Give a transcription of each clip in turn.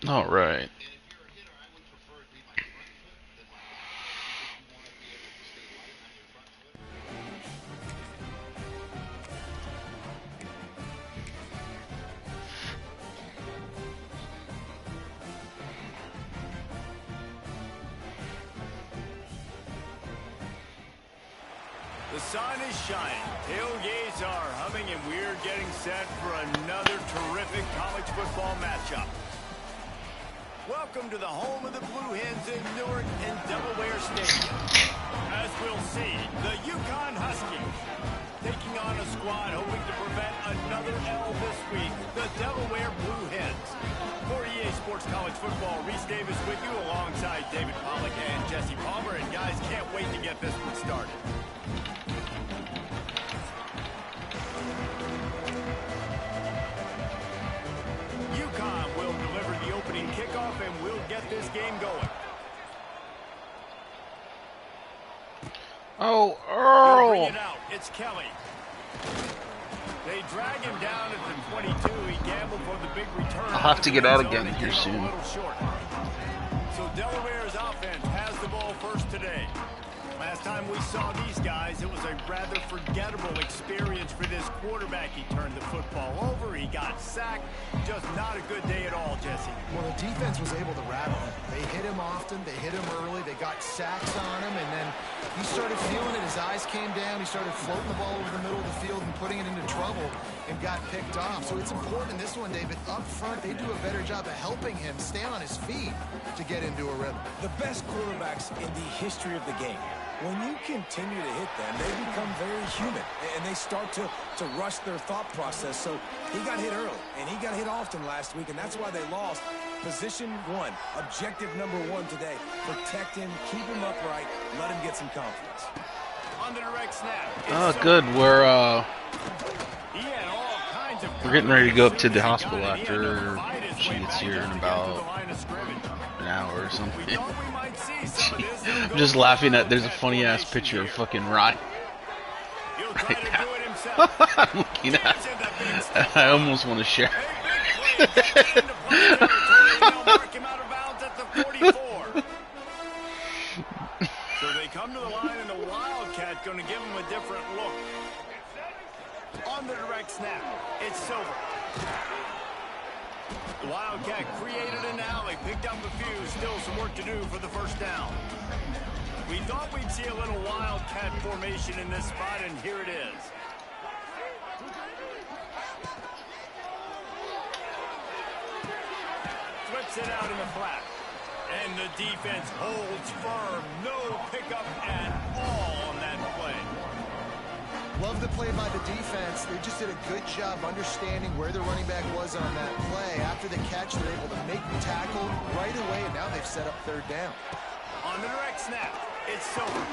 All right. The sun is shining, tailgates are humming, and we're getting set for another terrific college football matchup. Welcome to the home of the Blue Hens in Newark and Delaware Stadium. As we'll see, the UConn Huskies taking on a squad hoping to prevent another L this week, the Delaware Blue Hens. For EA Sports College Football, Reese Davis with you alongside David Pollack and Jesse Palmer. And guys, can't wait to get this one started. UConn will deliver the opening kickoff, and we'll get this game going. Oh, Earl! Bring it out. It's Kelly. They drag him down at the 22. He gambled for the big return. I'll have to get out again here soon. So Delaware's offense has the ball first today. Last time we saw these guys, it was a rather forgettable experience for this quarterback. He turned the football over, he got sacked. Just not a good day at all, Jesse. Well, the defense was able to rattle him. They hit him often, they hit him early, they got sacks on him, and then he started feeling it. His eyes came down, he started floating the ball over the middle of the field and putting it into trouble and got picked off. So it's important in this one, David, up front, they do a better job of helping him stay on his feet to get into a rhythm. The best quarterbacks in the history of the game, when you continue to hit them, they become very human, and they start to rush their thought process. So he got hit early, and he got hit often last week, and that's why they lost. Position one, objective number one today. Protect him, keep him upright, let him get some confidence. On the direct snap. Oh, good. We're He had all kinds of getting ready to go up to the hospital after she gets here in about an hour or something. We thought we might see some of this. I'm just laughing at there's a funny ass picture of fucking Ryan He'll try right to now. do it himself. I'm looking at. I almost want to share. Big play. Into play territory. They'll mark him out of bounds at the 44. So they come to the line, and the Wildcat going to give him a different look. On the direct snap, it's Silver. The Wildcat created an alley, picked up a few, still some work to do for the first down. We thought we'd see a little Wildcat formation in this spot, and here it is. Flips it out in the flat. And the defense holds firm. No pickup at all on that play. Love the play by the defense. They just did a good job understanding where the running back was on that play. After the catch, they're able to make the tackle right away, and now they've set up third down. On the direct snap, it's Silver.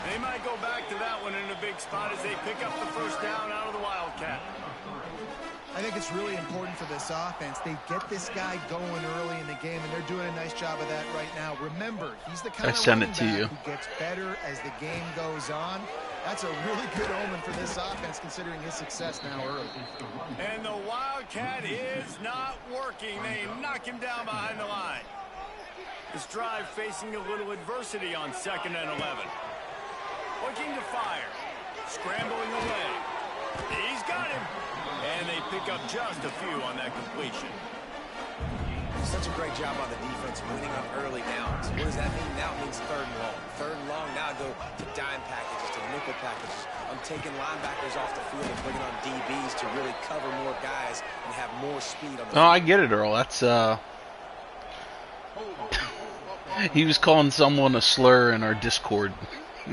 They might go back to that one in a big spot as they pick up the first down out of the Wildcat. I think it's really important for this offense. They get this guy going early in the game, and they're doing a nice job of that right now. Remember, he's the kind of running back who gets better as the game goes on. That's a really good omen for this offense, considering his success now early. And the Wildcat is not working. They knock him down behind the line. This drive facing a little adversity on 2nd and 11. Looking to fire. Scrambling away. He's got him. And they pick up just a few on that completion. Such a great job on the defense winning on early downs. What does that mean? Now it means 3rd and long. 3rd and long, now go to dime packages, to nickel packages. I'm taking linebackers off the field and bringing on DBs to really cover more guys and have more speed on the field. Oh, I get it, Earl. That's, he was calling someone a slur in our Discord.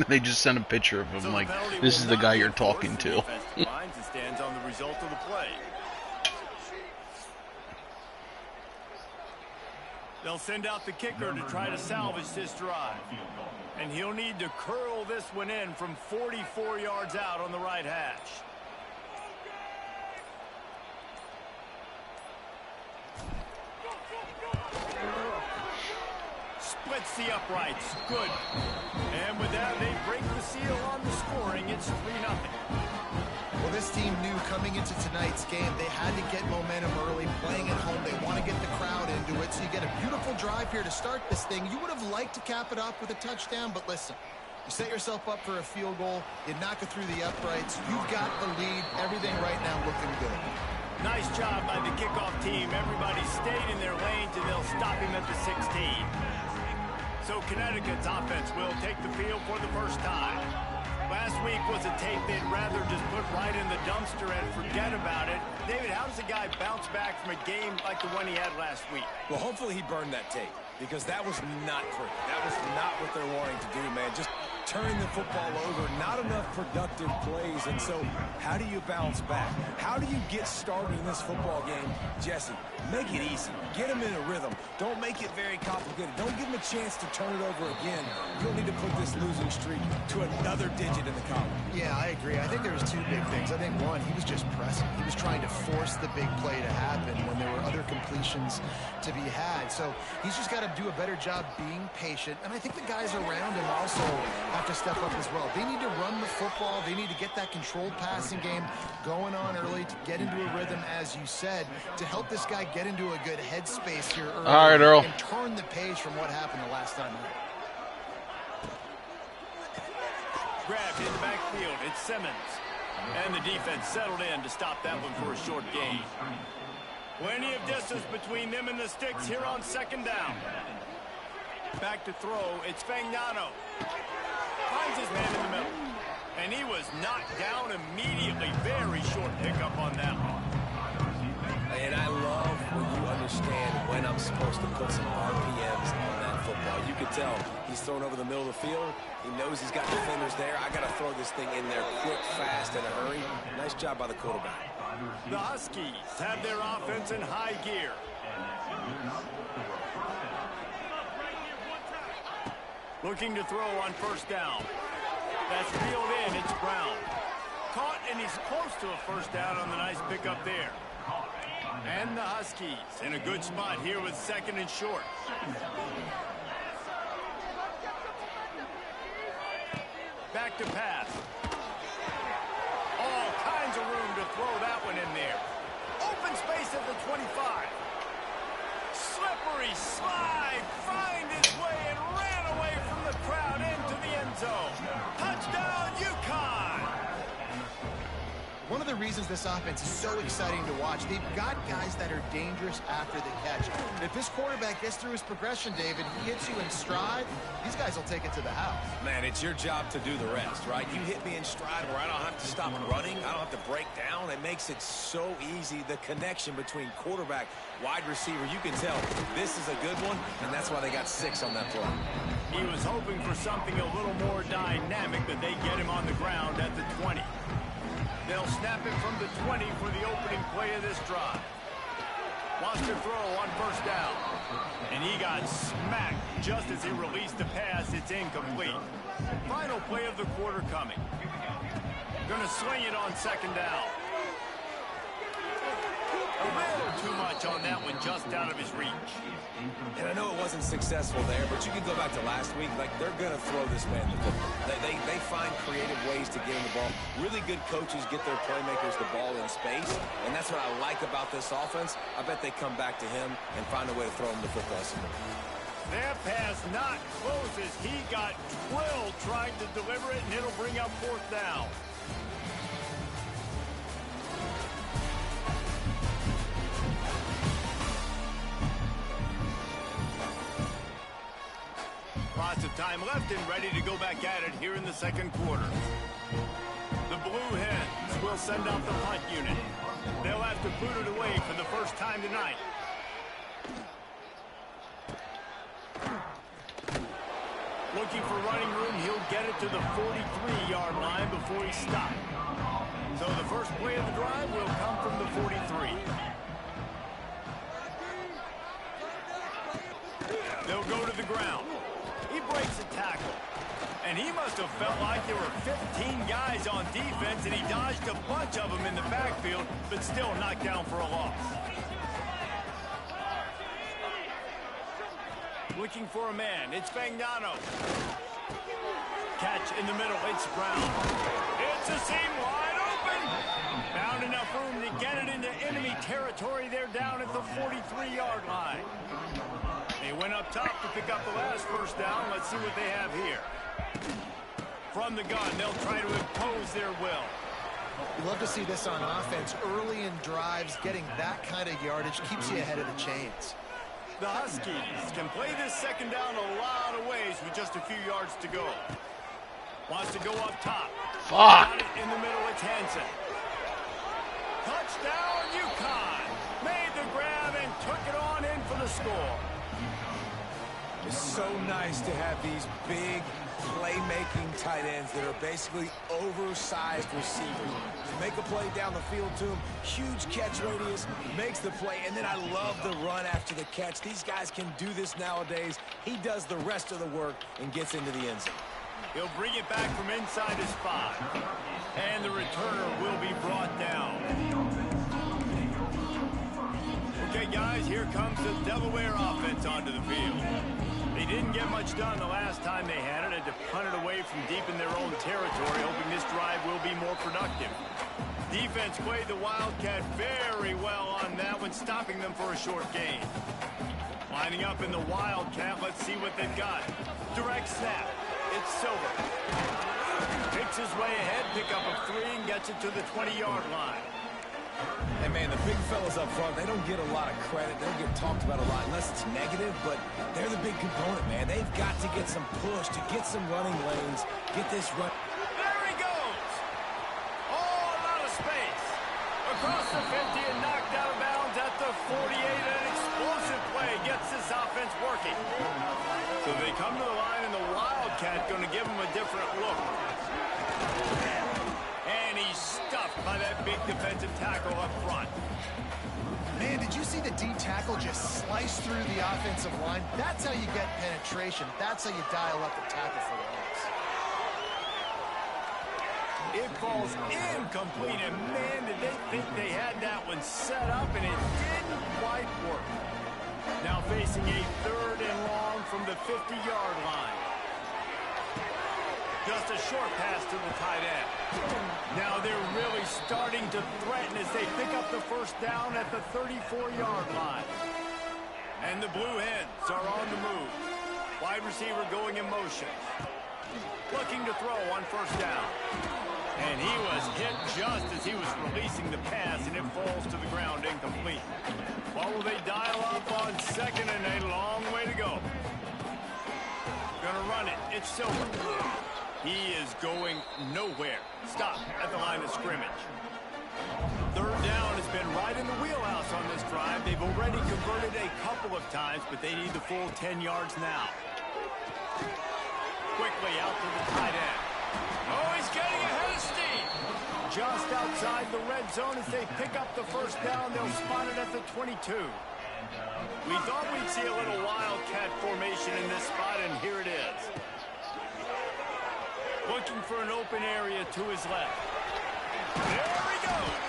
They just sent a picture of him, like, this is the guy you're talking to. Stands on the result of the play. They'll send out the kicker to try to salvage this drive. And he'll need to curl this one in from 44 yards out on the right hash. splits the uprights. Good. And with that, they break the seal on the scoring. It's 3-0. Well, this team knew coming into tonight's game they had to get momentum early, playing at home. They want to get the crowd into it, so you get a beautiful drive here to start this thing. You would have liked to cap it off with a touchdown, but listen, you set yourself up for a field goal, you knock it through the uprights, you've got the lead, everything right now looking good. Nice job by the kickoff team. Everybody stayed in their lanes, and they'll stop him at the 16. So Connecticut's offense will take the field for the first time. Last week was a tape they'd rather just put right in the dumpster and forget about it. David, how does a guy bounce back from a game like the one he had last week? Well, hopefully he burned that tape, because that was not pretty. That was not what they're wanting to do, man. Just turning the football over, not enough productive plays. And so how do you bounce back? How do you get started in this football game? Jesse, make it easy. Get him in a rhythm. Don't make it very complicated. Don't give him a chance to turn it over again. You'll need to put this losing streak to another digit in the column. Yeah, I agree. I think there was two big things. I think, one, he was just pressing. He was trying to force the big play to happen when there were other completions to be had. So he's just got to do a better job being patient. And I think the guys around him also have to step up as well. They need to run the football. They need to get that controlled passing game going on early to get into a rhythm, as you said, to help this guy get into a good headspace here early. All right, Earl. And turn the page from what happened the last time. Grabbed in the backfield. It's Simmons. And the defense settled in to stop that one for a short gain. Plenty of distance between them and the sticks here on second down. Back to throw. It's Fagnano. Finds his man in the middle. And he was knocked down immediately. Very short pickup on that one. And I love when you understand when I'm supposed to put some RPMs on that football. You can tell he's thrown over the middle of the field. He knows he's got defenders there. I got to throw this thing in there quick, fast, in a hurry. Nice job by the quarterback. The Huskies have their offense in high gear. Looking to throw on first down. That's reeled in. It's Brown. Caught, and he's close to a first down on the nice pickup there. And the Huskies in a good spot here with second and short. Back to pass. All kinds of room to throw that one in there. Open space at the 25. Slippery slide. Find his way and ran away from the crowd into the end zone. Touchdown, UConn. One of the reasons this offense is so exciting to watch, they've got guys that are dangerous after the catch. If this quarterback gets through his progression, David, he hits you in stride, these guys will take it to the house. Man, it's your job to do the rest, right? You hit me in stride where I don't have to stop running. I don't have to break down. It makes it so easy. The connection between quarterback, wide receiver, you can tell this is a good one, and that's why they got 6 on that play. He was hoping for something a little more dynamic, but they get him on the ground at the 20. They'll snap it from the 20 for the opening play of this drive. Wants to throw on first down. And he got smacked just as he released the pass. It's incomplete. Final play of the quarter coming. Gonna swing it on second down. A little too much on that one, just out of his reach. And I know it wasn't successful there, but you can go back to last week. Like, they're going to throw this man the football. They find creative ways to get him the ball. Really good coaches get their playmakers the ball in space, and that's what I like about this offense. I bet they come back to him and find a way to throw him the football somewhere. That pass not close as he got drilled trying to deliver it, and it'll bring up fourth down. Lots of time left and ready to go back at it here in the second quarter. The Blue Hens will send out the punt unit. They'll have to boot it away for the first time tonight. Looking for running room, he'll get it to the 43-yard line before he stopped. So the first play of the drive will come from the 43. They'll go to the ground. He breaks a tackle. And he must have felt like there were 15 guys on defense, and he dodged a bunch of them in the backfield, but still knocked down for a loss. Looking for a man. It's Fagnano. Catch in the middle. It's Brown. It's a seam wide open. Found enough room to get it into enemy territory. They're down at the 43-yard line. They went up top to pick up the last first down. Let's see what they have here. From the gun, they'll try to impose their will. You love to see this on offense. Early in drives, getting that kind of yardage keeps you ahead of the chains. The Huskies can play this second down a lot of ways with just a few yards to go. Wants to go up top. Fuck. Got it in the middle, it's Henson. Touchdown, UConn. Made the grab and took it on in for the score. It's so nice to have these big playmaking tight ends that are basically oversized receivers. You make a play down the field to him, huge catch radius, makes the play, and then I love the run after the catch. These guys can do this nowadays. He does the rest of the work and gets into the end zone. He'll bring it back from inside his 5. And the returner will be brought down. Okay, guys, here comes the Delaware offense onto the field. They didn't get much done the last time they had it. Had to punt it away from deep in their own territory, hoping this drive will be more productive. Defense played the Wildcat very well on that one, stopping them for a short gain. Lining up in the Wildcat, let's see what they've got. Direct snap. It's Silver. Takes his way ahead, pick up a 3, and gets it to the 20-yard line. Hey, man, the big fellas up front, they don't get a lot of credit. They don't get talked about a lot unless it's negative, but they're the big component, man. They've got to get some push, to get some running lanes, get this run. There he goes! All out of space. Across the 50 and knocked out of bounds at the 48. An explosive play gets this offense working. So they come to the line, and the Wildcat going to give them a different look. And he's stuffed by that big defensive tackle up front. Man, did you see the D tackle just slice through the offensive line? That's how you get penetration. That's how you dial up the tackle for the Hens. It falls incomplete, and man, did they think they had that one set up, and it didn't quite work. Now facing a 3rd and long from the 50-yard line. Just a short pass to the tight end. Now they're really starting to threaten as they pick up the first down at the 34-yard line. And the Blue Hens are on the move. Wide receiver going in motion. Looking to throw on first down. And he was hit just as he was releasing the pass, and it falls to the ground incomplete. What will they dial up on 2nd and a long way to go? Gonna run it. It's Silver. He is going nowhere. Stop at the line of scrimmage. 3rd down has been right in the wheelhouse on this drive. They've already converted a couple of times, but they need the full 10 yards now. Quickly out to the tight end. Oh, he's getting ahead of steam. Just outside the red zone as they pick up the first down. They'll spot it at the 22. We thought we'd see a little Wildcat formation in this spot, and here it is. Looking for an open area to his left. There he goes.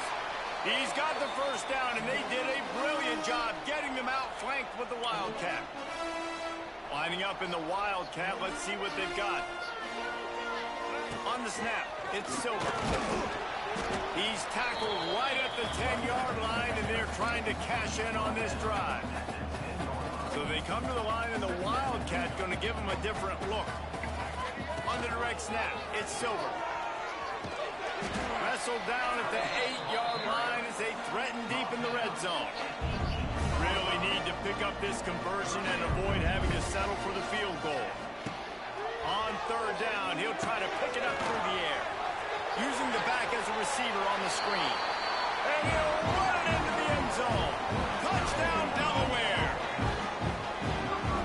He's got the first down, and they did a brilliant job getting them outflanked with the Wildcat. Lining up in the Wildcat, let's see what they've got. On the snap, it's Silver. He's tackled right at the 10-yard line, and they're trying to cash in on this drive. So they come to the line, and the Wildcat going to give them a different look. On the direct snap, it's Silver. Wrestled down at the 8-yard line as they threaten deep in the red zone. Really need to pick up this conversion and avoid having to settle for the field goal. On 3rd down, he'll try to pick it up through the air. Using the back as a receiver on the screen. And he'll run it into the end zone. Touchdown, Delaware.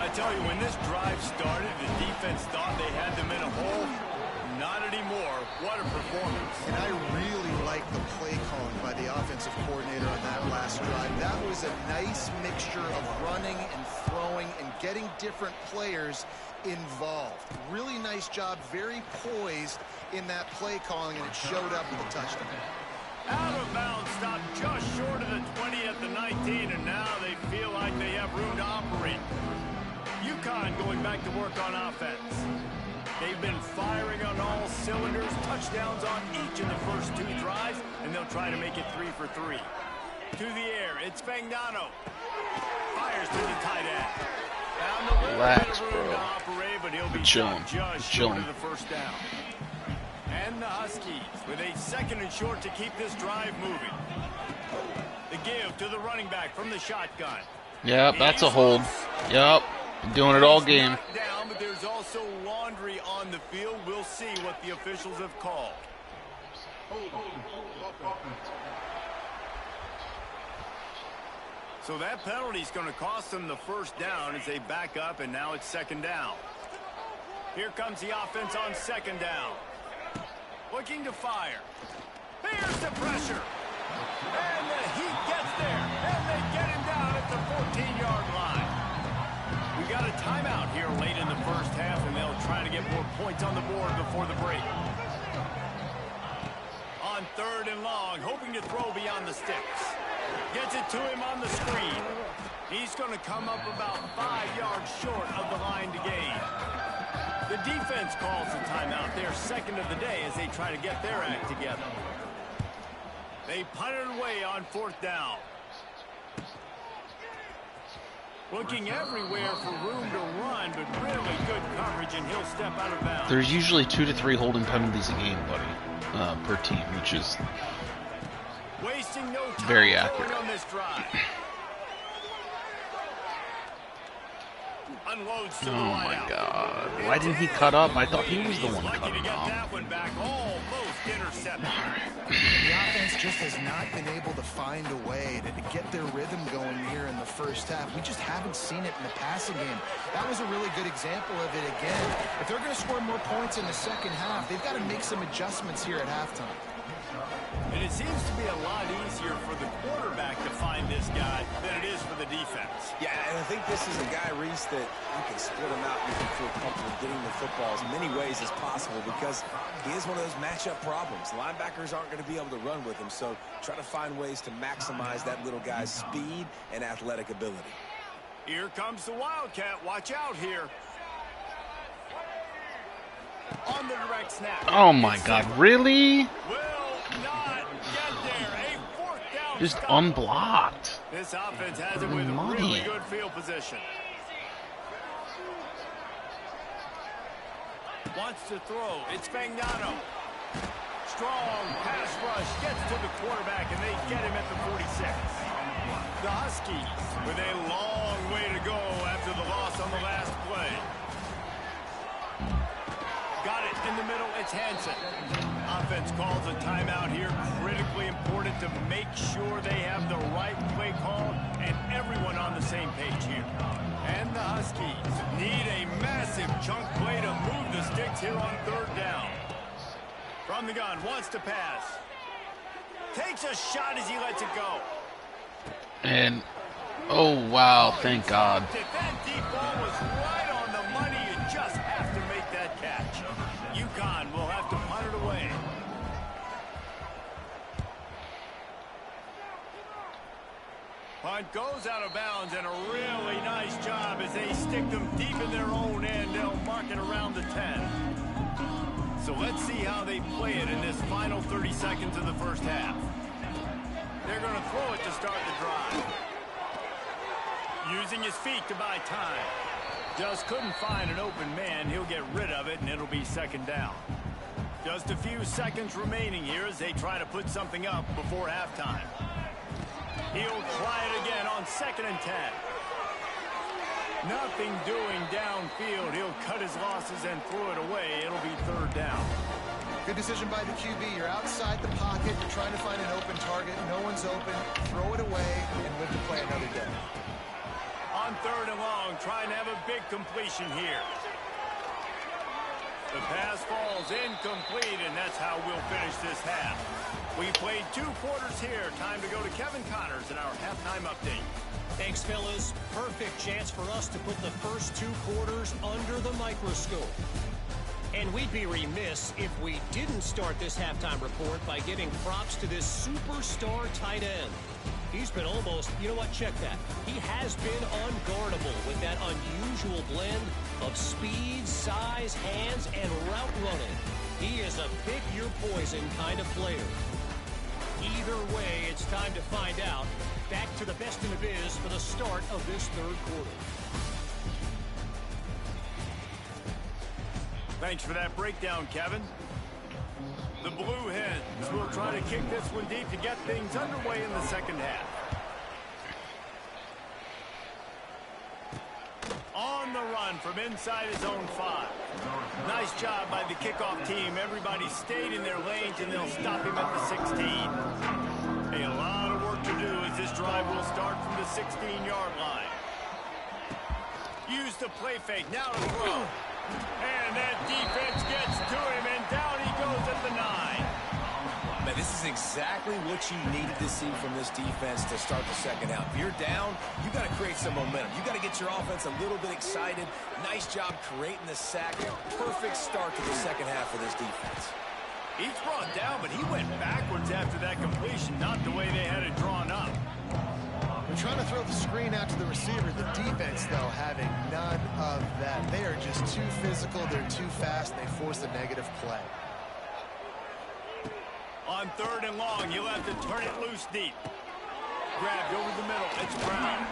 I tell you, when this drive started, the defense thought they had them in a hole. Not anymore. What a performance. And I really like the play calling by the offensive coordinator on that last drive. That was a nice mixture of running and throwing and getting different players involved. Really nice job, very poised in that play calling, and it showed up with a touchdown. Out of bounds, stopped just short of the 20 at the 19, and now they feel like they have room to operate. UConn UConn going back to work on offense. They've been firing on all cylinders, touchdowns on each of the first 2 drives, and they'll try to make it 3 for 3. To the air, it's Fagnano. Fires to the tight end. Found a little bit of room to operate, but he'll be just short of the first down. And the Huskies with a 2nd and short to keep this drive moving. The give to the running back from the shotgun. Yep, that's a hold. Yep, been doing it all game. Down, but there's also laundry on the field. We'll see what the officials have called. So that penalty is going to cost them the first down as they back up, and now it's 2nd down. Here comes the offense on 2nd down. Looking to fire. There's the pressure. And the Heat gets there. And they get him down at the 14-yard line. We got a timeout here late in the first half, and they'll try to get more points on the board before the break. On 3rd and long, hoping to throw beyond the sticks. Gets it to him on the screen. He's going to come up about 5 yards short of the line to gain. The defense calls the timeout, their 2nd of the day, as they try to get their act together. They punt it away on 4th down. Looking everywhere for room to run, but really good coverage, and he'll step out of bounds. There's usually 2 to 3 holding penalties a game, buddy, per team, which is wasting no time very accurate on this drive. Unloads to the my God. Why didn't he cut up? I thought he was the one cutting up. That one back, almost intercepted. The offense just has not been able to find a way to get their rhythm going here in the first half. We just haven't seen it in the passing game. That was a really good example of it again. If they're going to score more points in the second half, they've got to make some adjustments here at halftime. And it seems to be a lot easier for the quarterback to find this guy than it is for the defense. Yeah, and I think this is a guy, Reese, that you can split him out. You can feel comfortable getting the football as many ways as possible because he is one of those matchup problems. Linebackers aren't going to be able to run with him, so try to find ways to maximize that little guy's speed and athletic ability. Here comes the Wildcat. Watch out here. On the direct snap. Oh my God, really? Not get there. A 4th down Just stop. unblocked. This offense has it with Muddy. really good field position. Wants to throw. It's Fagnano. Strong pass rush. Gets to the quarterback, and they get him at the 46. The Huskies with a long way to go after the loss on the last play. Got it in the middle. It's Hansen. Offense calls a timeout here. Critically important to make sure they have the right play call and everyone on the same page here. And the Huskies need a massive chunk play to move the sticks here on 3rd down. From the gun, wants to pass. Takes a shot as he lets it go. And, oh wow, thank God. That deep ball was right on the money. You just have to make that catch. UConn will have to punt it away. Punt goes out of bounds, and a really nice job as they stick them deep in their own end. They'll mark it around the 10. So let's see how they play it in this final 30 seconds of the first half. They're going to throw it to start the drive. Using his feet to buy time. Just couldn't find an open man. He'll get rid of it, and it'll be 2nd down. Just a few seconds remaining here as they try to put something up before halftime. He'll try it again on 2nd and 10. Nothing doing downfield. He'll cut his losses and throw it away. It'll be 3rd down. Good decision by the QB. You're outside the pocket. You're trying to find an open target. No one's open. Throw it away and live to play another day. On 3rd and long, trying to have a big completion here. The pass falls incomplete, and that's how we'll finish this half. We played 2 quarters here. Time to go to Kevin Connors in our halftime update. Thanks, fellas. Perfect chance for us to put the first 2 quarters under the microscope. And we'd be remiss if we didn't start this halftime report by giving props to this superstar tight end. He's been almost, you know what, check that. He has been unguardable with that unusual blend of speed, size, hands, and route running. He is a pick-your-poison kind of player. Either way, it's time to find out. Back to the best in the biz for the start of this third quarter. Thanks for that breakdown, Kevin. The Blue Hens will try to kick this one deep to get things underway in the second half. On the run from inside his own 5. Nice job by the kickoff team. Everybody stayed in their lanes, and they'll stop him at the 16. Hey, a lot of work to do as this drive will start from the 16-yard line. Use the play fake. Now to throw. And that defense gets to him, and down he goes at the 9. Man, this is exactly what you needed to see from this defense to start the second half. If you're down, you got to create some momentum. You got to get your offense a little bit excited. Nice job creating the sack. Perfect start to the second half for this defense. He's brought down, but he went backwards after that completion, not the way they had it drawn up. They're trying to throw the screen out to the receiver. The defense, though, having none of that. They are just too physical. They're too fast. They force a negative play. On 3rd and long, you'll have to turn it loose deep. Grabbed over the middle. It's Brown.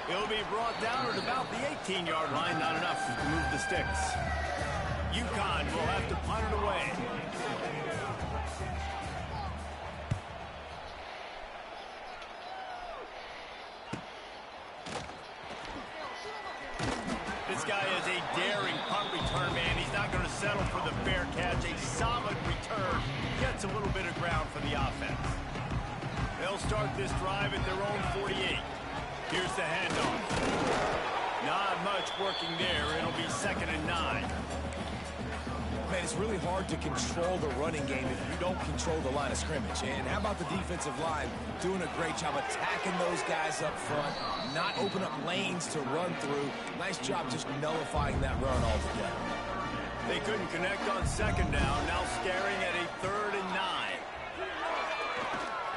He'll be brought down at about the 18-yard line. Not enough to move the sticks. UConn will have to punt it away. This guy is a daring punt return man. He's not going to settle for the fair catch. A solid return. Gets a little bit of ground for the offense. They'll start this drive at their own 48. Here's the handoff. Not much working there. It'll be 2nd and 9. Man, it's really hard to control the running game if you don't control the line of scrimmage. And how about the defensive line doing a great job attacking those guys up front, not open up lanes to run through. Nice job just nullifying that run altogether. They couldn't connect on 2nd down. Now staring at a 3rd and 9.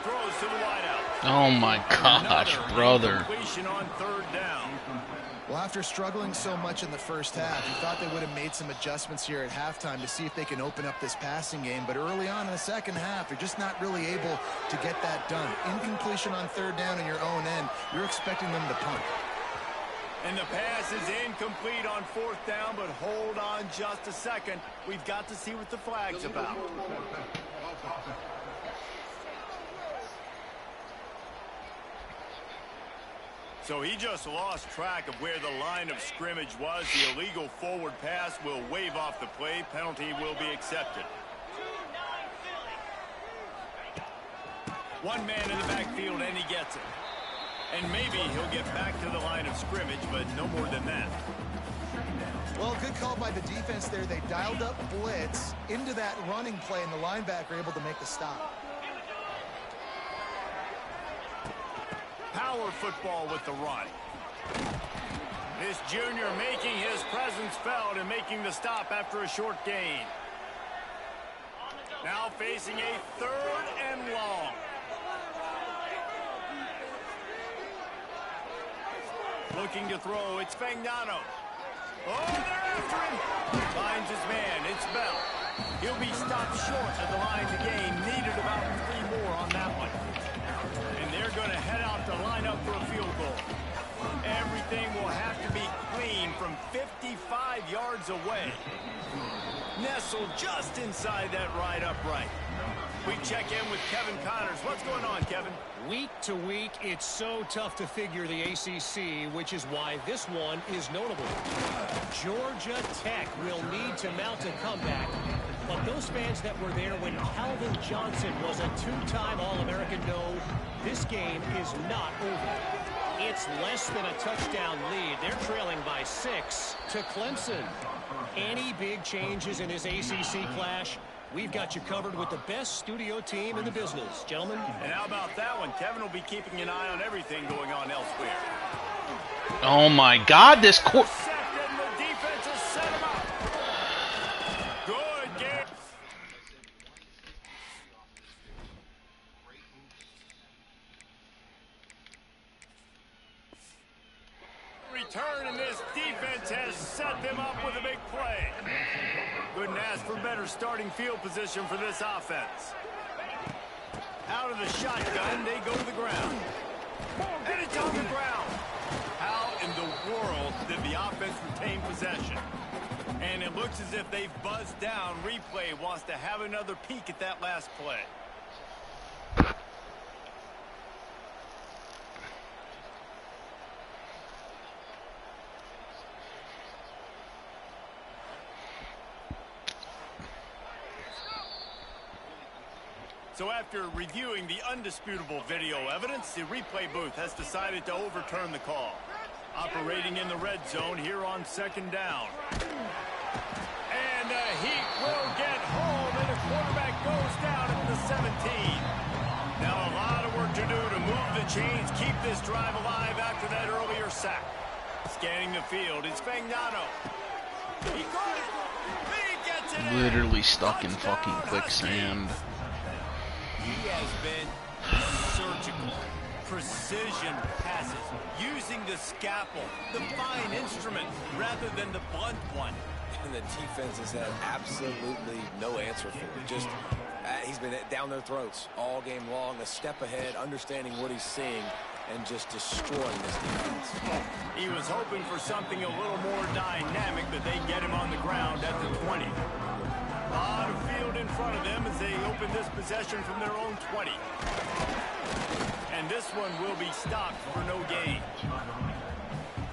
Throws to the wideout. Oh my gosh, brother. Completion on 3rd down. Well, after struggling so much in the first half, you thought they would have made some adjustments here at halftime to see if they can open up this passing game. But early on in the second half, they're just not really able to get that done. Incompletion on 3rd down in your own end, you're expecting them to punt. And the pass is incomplete on 4th down, but hold on just a second. We've got to see what the flag's about. So he just lost track of where the line of scrimmage was. The illegal forward pass will wave off the play. Penalty will be accepted. One man in the backfield, and he gets it. And maybe he'll get back to the line of scrimmage, but no more than that. Well, good call by the defense there. They dialed up blitz into that running play, and the linebacker able to make the stop. Power football with the run. This junior making his presence felt and making the stop after a short gain. Now facing a 3rd and long. Looking to throw, it's Fagnano. Oh, they're after him. Finds his man, it's Bell. He'll be stopped short of the line to gain. Needed about 3 more on that one. And they're going to head out to line up for a field goal. Everything will have to be clean from 55 yards away. Nestled just inside that right upright. We check in with Kevin Connors. What's going on, Kevin? Week to week, it's so tough to figure the ACC, which is why this one is notable. Georgia Tech will need to mount a comeback, but those fans that were there when Calvin Johnson was a 2-time All-American know this game is not over. It's less than a touchdown lead. They're trailing by 6 to Clemson. Any big changes in this ACC clash? We've got you covered with the best studio team in the business, gentlemen. And how about that one? Kevin will be keeping an eye on everything going on elsewhere. Oh my God, this court. The defense has set him up. defense has set them up with a big play. Couldn't ask for better starting field position for this offense. Out of the shotgun, they go to the ground. And it's on the ground. How in the world did the offense retain possession? And it looks as if they've buzzed down. Replay wants to have another peek at that last play. So after reviewing the undisputable video evidence, the replay booth has decided to overturn the call. Operating in the red zone here on second down. And he will get home, and the quarterback goes down at the 17. Now a lot of work to do to move the chains, keep this drive alive after that earlier sack. Scanning the field, it's Fagnano. He got it. He gets it. Literally stuck in fucking quicksand. He has been surgical, precision passes, using the scalpel, the fine instrument, rather than the blunt one. And the defense has had absolutely no answer for it. Just, he's been down their throats all game long, a step ahead, understanding what he's seeing, and just destroying this defense. He was hoping for something a little more dynamic, but they get him on the ground at the 20. A lot of field in front of them as they open this possession from their own 20. And this one will be stopped for no gain.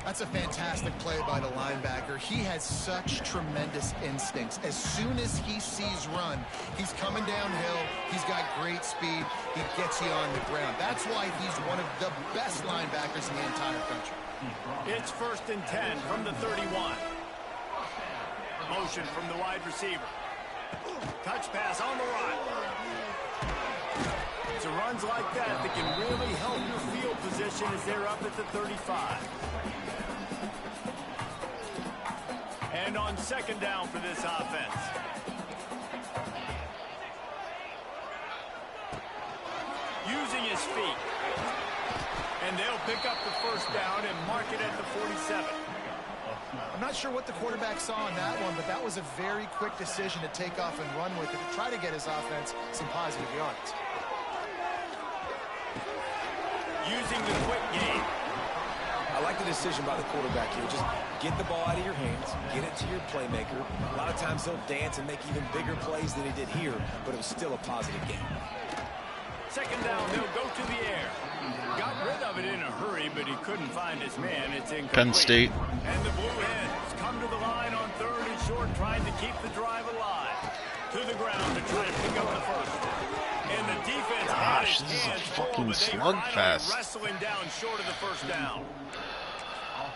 That's a fantastic play by the linebacker. He has such tremendous instincts. As soon as he sees run, he's coming downhill. He's got great speed. He gets you on the ground. That's why he's one of the best linebackers in the entire country. It's 1st and 10 from the 31. Motion from the wide receiver. Touch pass on the right. It's runs like that that can really help your field position as they're up at the 35. And on second down for this offense. Using his feet. And they'll pick up the first down and mark it at the 47. I'm not sure what the quarterback saw in that one, but that was a very quick decision to take off and run with it to try to get his offense some positive yards. Using the quick game. I like the decision by the quarterback here. Just get the ball out of your hands, get it to your playmaker. A lot of times he'll dance and make even bigger plays than he did here, but it was still a positive game. Second down, they'll go to the air. Got rid of it in a hurry, but he couldn't find his man. It's incomplete. Penn State. And the Blue Hens come to the line on 3rd and short, trying to keep the drive alive. To the ground to try to pick up the first. And the defense Gosh, had this is a his hands fucking full, but they slugfest. finally wrestling down short of the first down.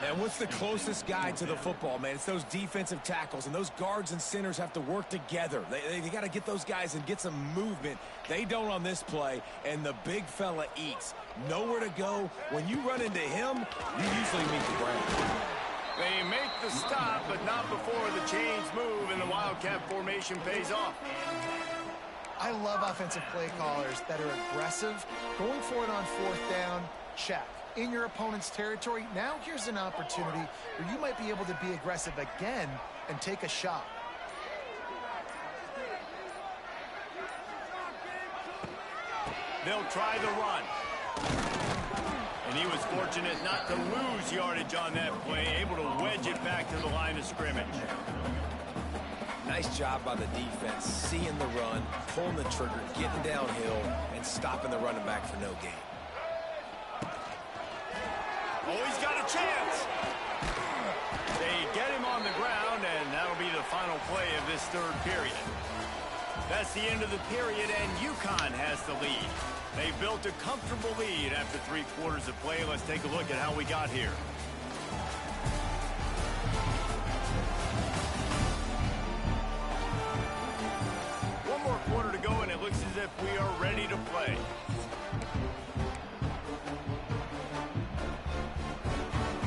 And what's the closest guy to the football, man? It's those defensive tackles, and those guards and centers have to work together. They got to get those guys and get some movement. They don't on this play, and the big fella eats. Nowhere to go. When you run into him, you usually meet the ground. They make the stop, but not before the chains move, and the Wildcat formation pays off. I love offensive play callers that are aggressive. Going for it on 4th down, check. In your opponent's territory, now here's an opportunity where you might be able to be aggressive again and take a shot. They'll try the run. And he was fortunate not to lose yardage on that play, able to wedge it back to the line of scrimmage. Nice job by the defense, seeing the run, pulling the trigger, getting downhill, and stopping the running back for no gain. Oh, he's got a chance. They get him on the ground, and that'll be the final play of this 3rd period. That's the end of the period, and UConn has the lead. They built a comfortable lead after 3 quarters of play. Let's take a look at how we got here. One more quarter to go, and it looks as if we are ready to play.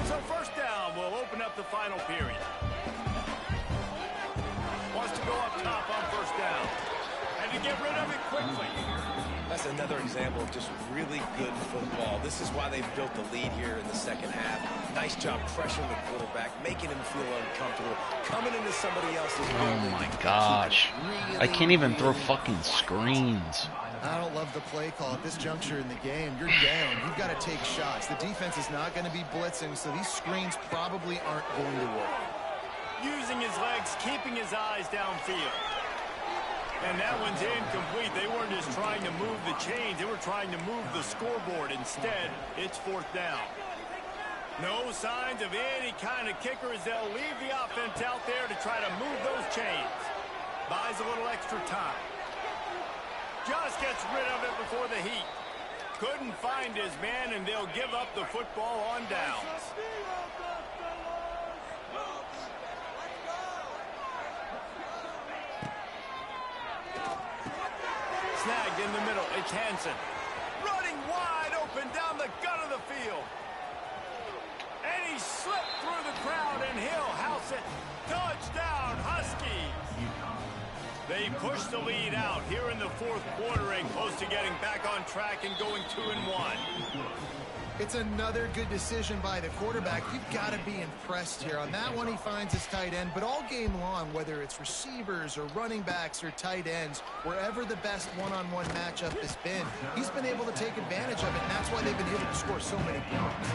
So first down will open up the final period. Wants to go up top on 1st down. And to get rid of it quickly. That's another example of just really good football. This is why they've built the lead here in the second half. Nice job pressuring the quarterback, making him feel uncomfortable, coming into somebody else's Oh my gosh. I can't even throw fucking screens. I don't love the play call at this juncture in the game. You're down. You've got to take shots. The defense is not going to be blitzing, so these screens probably aren't going to work. Using his legs, keeping his eyes downfield. And that one's incomplete. They weren't just trying to move the chains. They were trying to move the scoreboard. Instead, it's fourth down. No signs of any kind of kicker as they'll leave the offense out there to try to move those chains. Buys a little extra time. Just gets rid of it before the heat. Couldn't find his man, and they'll give up the football on downs. Snagged in the middle. It's Hansen. Running wide open down the gut of the field. And he slipped through the crowd, and he'll house it. Touchdown, Huskies. They push the lead out here in the fourth quarter and close to getting back on track and going 2-1. It's another good decision by the quarterback. You've got to be impressed here. On that one, he finds his tight end. But all game long, whether it's receivers or running backs or tight ends, wherever the best one-on-one matchup has been, he's been able to take advantage of it, and that's why they've been able to score so many points.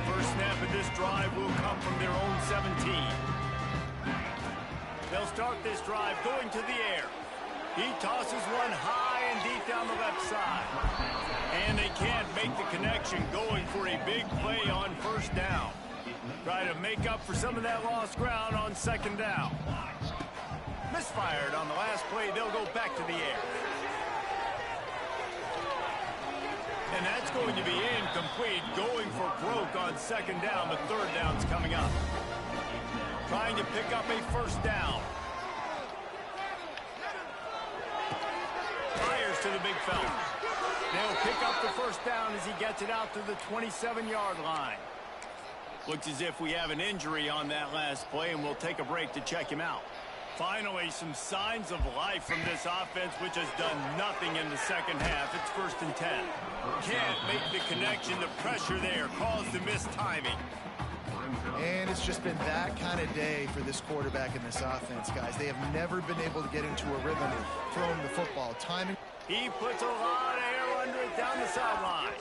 First snap of this drive will come from their own 17. They'll start this drive going to the air. He tosses one high and deep down the left side. And they can't make the connection, going for a big play on first down. Try to make up for some of that lost ground on second down. Misfired on the last play. They'll go back to the air. And that's going to be incomplete. Going for broke on second down. The third down's coming up. Trying to pick up a first down. Fires to the big fella. They'll pick up the first down as he gets it out to the 27-yard line. Looks as if we have an injury on that last play, and we'll take a break to check him out. Finally, some signs of life from this offense, which has done nothing in the second half. It's 1st and 10. Can't make the connection. The pressure there caused the mistiming. And it's just been that kind of day for this quarterback and this offense, guys. They have never been able to get into a rhythm throwing the football. Timing. He puts a lot of air under it down the sideline.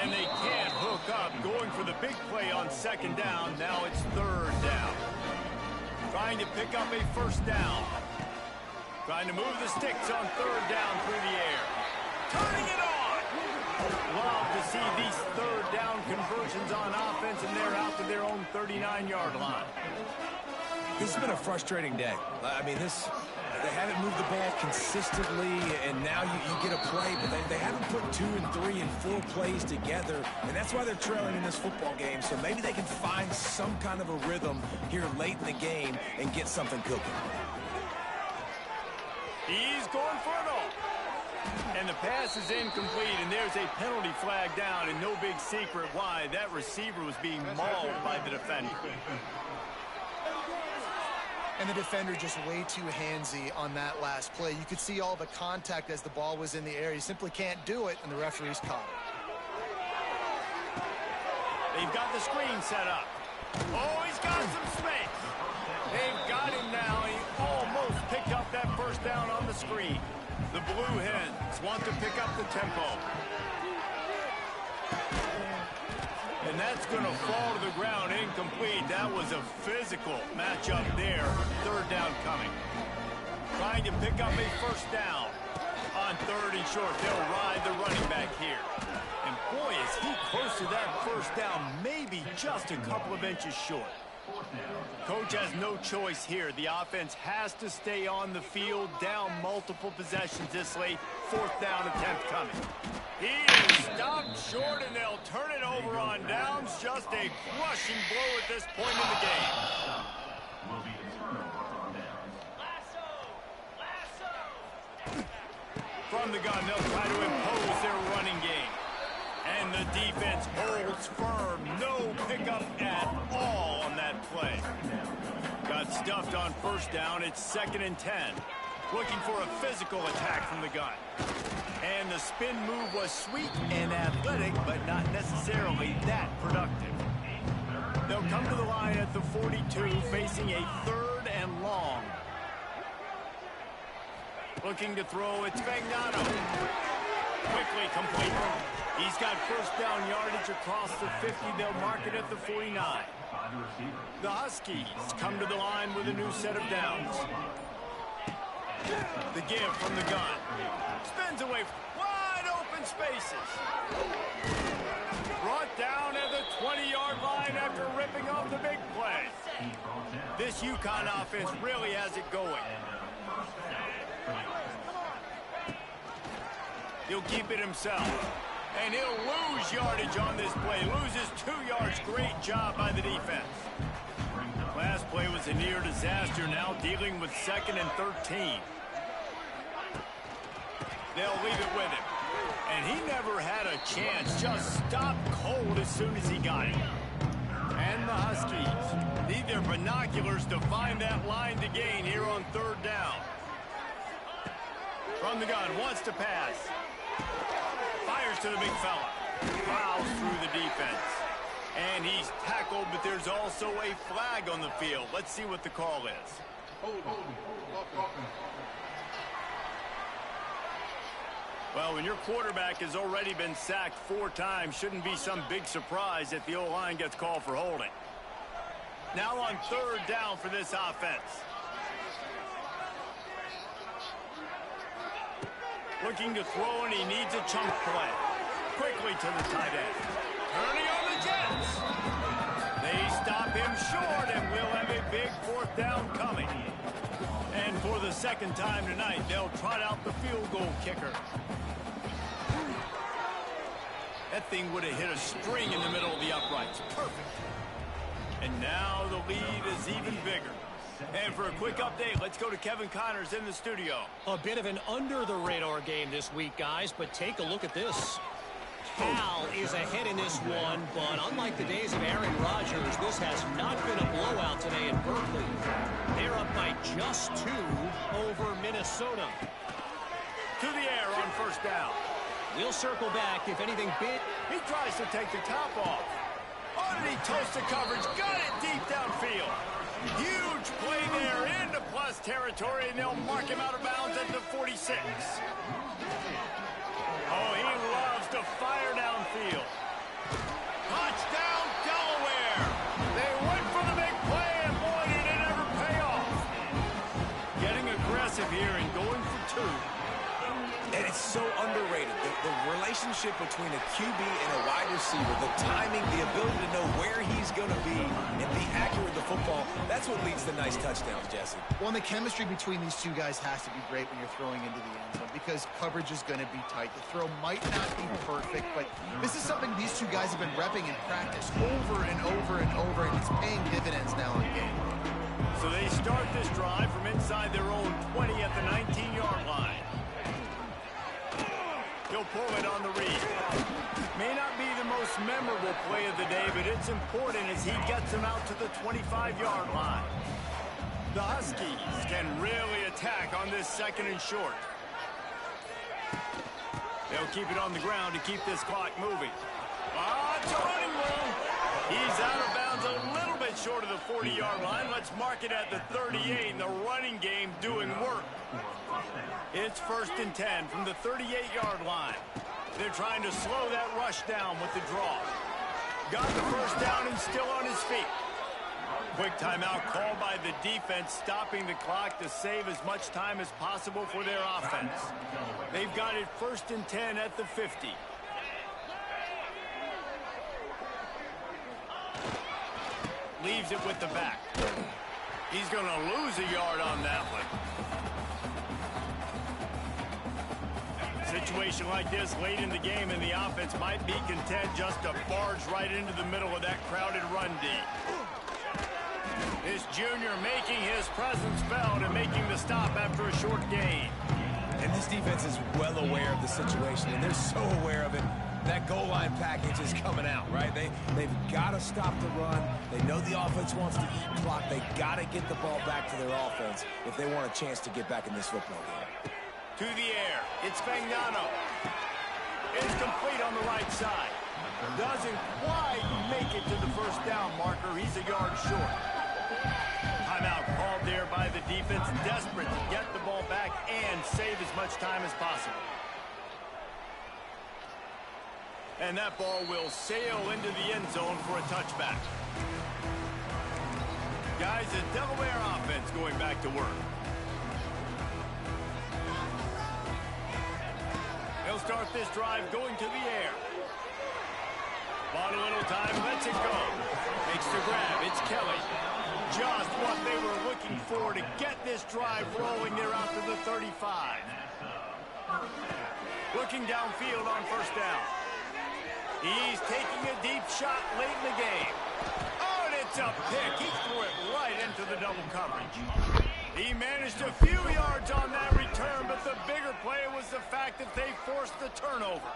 And they can't hook up. Going for the big play on second down. Now it's third down. Trying to pick up a first down. Trying to move the sticks on third down through the air. Turning it on. Love to see these third down conversions on offense, and they're out to their own 39-yard line. This has been a frustrating day. I mean, they haven't moved the ball consistently, and now you get a play, but they haven't put 2 and 3 and 4 plays together, and that's why they're trailing in this football game. So maybe they can find some kind of a rhythm here late in the game and get something cooking. He's going for it all. And the pass is incomplete, and there's a penalty flag down, and no big secret why. That receiver was being mauled by the defender. And the defender just way too handsy on that last play. You could see all the contact as the ball was in the air. He simply can't do it, and the referee's caught it. They've got the screen set up. Oh, he's got some space. They've got him now. He almost picked up that first down on the screen. The Blue Hens want to pick up the tempo. And that's going to fall to the ground incomplete. That was a physical matchup there. Third down coming. Trying to pick up a first down. On third and short, they'll ride the running back here. And boy, is he close to that first down, maybe just a couple of inches short. Coach has no choice here. The offense has to stay on the field, down multiple possessions this late. Fourth down attempt coming. He is stopped short, and they'll turn it over on downs. Just a crushing blow at this point in the game. From the gun, they'll try to impose their running game. And the defense holds firm. No pickup at all on that play. Got stuffed on first down. It's 2nd and 10. Looking for a physical attack from the gun. And the spin move was sweet and athletic, but not necessarily that productive. They'll come to the line at the 42, facing a 3rd and long. Looking to throw, it's Fagnano. Quickly complete. He's got first down yardage across the 50. They'll mark it at the 49. The Huskies come to the line with a new set of downs. The give from the gun. Spins away. Wide open spaces. Brought down at the 20-yard line after ripping off the big play. This UConn offense really has it going. He'll keep it himself. And he'll lose yardage on this play. Loses 2 yards. Great job by the defense. Last play was a near disaster. Now dealing with 2nd and 13. They'll leave it with him. And he never had a chance. Just stopped cold as soon as he got it. And the Huskies need their binoculars to find that line to gain here on 3rd down. From the gun, wants to pass. Fires to the big fella. Fouls through the defense. And he's tackled, but there's also a flag on the field. Let's see what the call is. Well, when your quarterback has already been sacked 4 times, shouldn't be some big surprise if the O-line gets called for holding. Now on 3rd down for this offense. Looking to throw, and he needs a chunk play. Quickly to the tight end. Turning on the Jets. They stop him short, and we'll have a big 4th down coming. And for the 2nd time tonight, they'll trot out the field goal kicker. That thing would have hit a string in the middle of the uprights. Perfect. And now the lead is even bigger. And for a quick update, let's go to Kevin Connors in the studio. A bit of an under-the-radar game this week, guys, but take a look at this. Cal is ahead in this one, but unlike the days of Aaron Rodgers, this has not been a blowout today in Berkeley. They're up by just 2 over Minnesota. To the air on 1st down. We'll circle back if anything big. He tries to take the top off. Underneath toast to coverage. Got it deep downfield. Huge play there into plus territory, and they'll mark him out of bounds at the 46. Oh, he loves to fire downfield. Touchdown, Delaware. They went for the big play, and boy, did it ever pay off. Getting aggressive here and going for 2. And it's so underrated. The relationship between a QB and a wide receiver, the timing, the ability to know where he's going to be and be accurate with the football, that's what leads to nice touchdowns, Jesse. Well, and the chemistry between these 2 guys has to be great when you're throwing into the end zone because coverage is going to be tight. The throw might not be perfect, but this is something these 2 guys have been repping in practice over and over and over, and it's paying dividends now in game. So they start this drive from inside their own 20 at the 19-yard line. He'll pull it on the read. May not be the most memorable play of the day, but it's important as he gets him out to the 25-yard line. The Huskies can really attack on this 2nd and short. They'll keep it on the ground to keep this clock moving. It's a running room. He's out of bounds a little bit short of the 40-yard line. Let's mark it at the 38. The running game doing work. It's 1st and 10 from the 38-yard line. They're trying to slow that rush down with the draw. Got the 1st down and still on his feet. Quick timeout called by the defense, stopping the clock to save as much time as possible for their offense. They've got it 1st and 10 at the 50. Leaves it with the back. He's going to lose a yard on that one. Situation like this late in the game, and the offense might be content just to barge right into the middle of that crowded run D. This junior making his presence felt and making the stop after a short gain. And this defense is well aware of the situation, and they're so aware of it. that goal line package is coming out, right? They've got to stop the run. They know the offense wants to eat clock. They got to get the ball back to their offense if they want a chance to get back in this football game. To the air. It's Fagnano. It's complete on the right side. Doesn't quite make it to the first down marker. He's a yard short. Timeout called there by the defense, desperate to get the ball back and save as much time as possible. And that ball will sail into the end zone for a touchback. Guys, the Delaware offense going back to work. They'll start this drive going to the air. Bought a little time, lets it go. Makes the grab, it's Kelly. Just what they were looking for to get this drive rolling there out to the 35. Looking downfield on first down. He's taking a deep shot late in the game. Oh, and it's a pick. He threw it right into the double coverage. He managed a few yards on that return, but the bigger play was the fact that they forced the turnover.